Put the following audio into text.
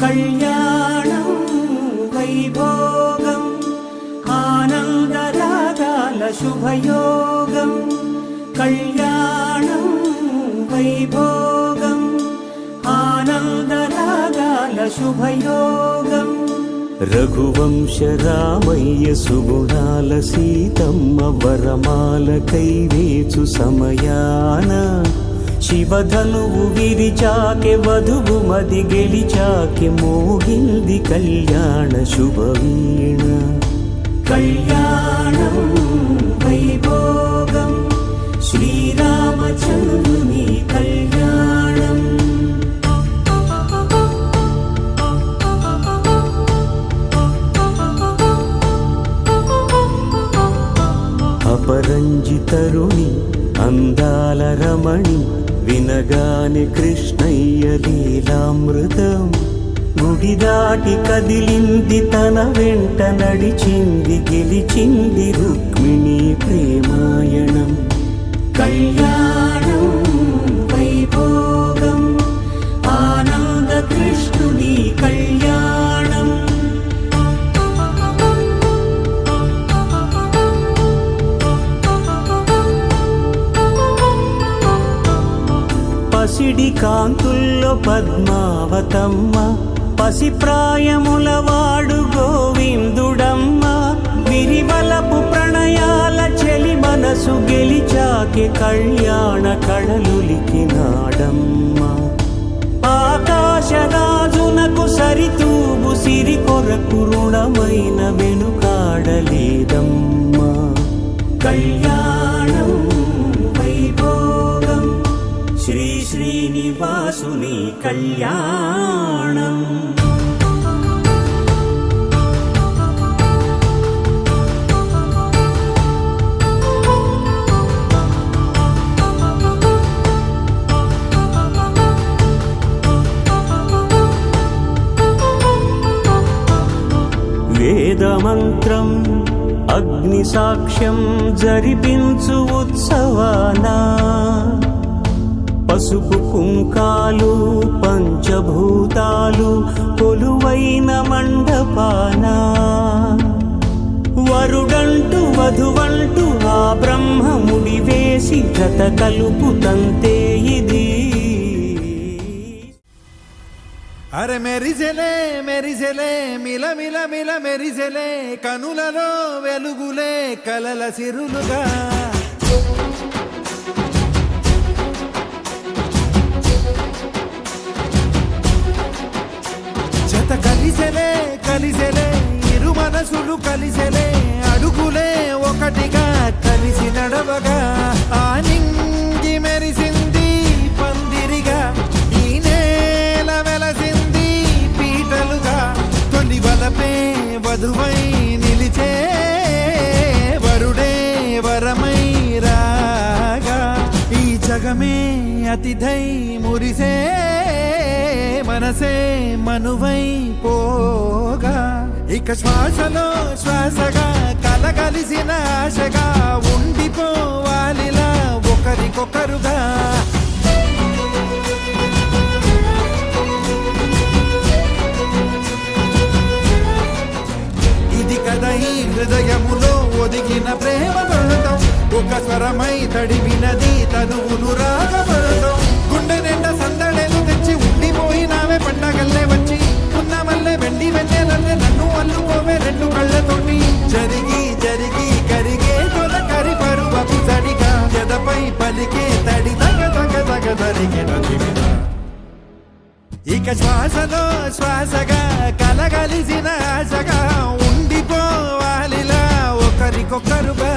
కళ్యాణం వైభోగం ఆనందరాగాల శుభయోగం కళ్యాణం వైభోగం ఆనందరాగాల శుభయోగం రఘువంశ రామయ్య సుగుణాల సీతమ్మ వరమాల కైవేచు సమయాన శివధనువు విరిచాకె వధువు మది గెలిచాకె మోగింది కళ్యాణ శుభవీణ కళ్యాణం వైభోగం శ్రీరామచంద్రుని కళ్యాణం అపరంజి తరుణి అందాల రమణి వినగాని కృష్ణయ్య లీలామృతం గుడి దాటి కదిలింది తన వెంట నడిచింది గెలిచింది రుక్మిణి ప్రేమాయణం కళ్యాణం వైభోగం ఆనంద కృష్ణుని కళ్యాణం పసిడి కాంతుల్లో పద్మావతమ్మ పసిప్రాయముల వాడు గోవిందుడమ్మ విరివలపు ప్రణయాల చెలి మనసు గెలిచాకె కళ్యాణ కళలులికినాడమ్మ ఆకాశరాజునకు సరితూగు సిరి కొరకు రుణమైన వెనుకాడలేదమ్మ కళ్యాణం వైభోగం శ్రీ శ్రీనివాసుని కళ్యాణం వేదమంత్రం అగ్ని సాక్ష్యం జరిపించు ఉత్సవానా పసుపు కుంకాలు పంచభూతాలు కొలువైన మండపాన వరుడంటూ వధువంటూ ఆ బ్రహ్మముడి వేసి జత కలుపుతంతే ఇది అరే మెరిసెలే మెరిసెలే మిల మిల మిల మెరిసెలే కనులలో వెలుగులే కలల సిరులుగా జత కలిసెలే కలిసెలే ఇరు మనసులు కలిసెలే అడుగులే ఒకటిగా కలిసి నడవగా ఆ నింగి మెరిసింది పందిరిగా ఈ నేల వెలసింది పీటలుగా తొలి వలపే వధువై నిలిచే వరుడే వరమై రాగా ఈ జగమే అతిథై మురిసే మనసే మనువై పోగా ఇక శ్వాసలో శ్వాసగా కలగలిసిన ఆశగా ఉండిపోవాలిలా ఒకరికొకరుగా ఇది కదా ఈ హృదయములో ఒదిగిన ప్రేమ పర్వతం ఒక స్వరమై తడివినది తనువును రాగపడతాం గుండె నిండా సందడేలు తెచ్చి ఉండిపోయినావే పండగల్లే వచ్చి ఉన్న మల్లె వెండి వెన్నెలల్లే నన్ను అల్లుకోవే రెండు కళ్ళతోటి జరిగి జరిగి కరిగే తొల కరి పరువపు తడిగా జదపై పలికే తడి తగ తగ తగ తరిగిన ఇక శ్వాసలో శ్వాసగా కలగలిసిన ఆశగా ఉండిపోవాలిలా ఒకరికొకరుగా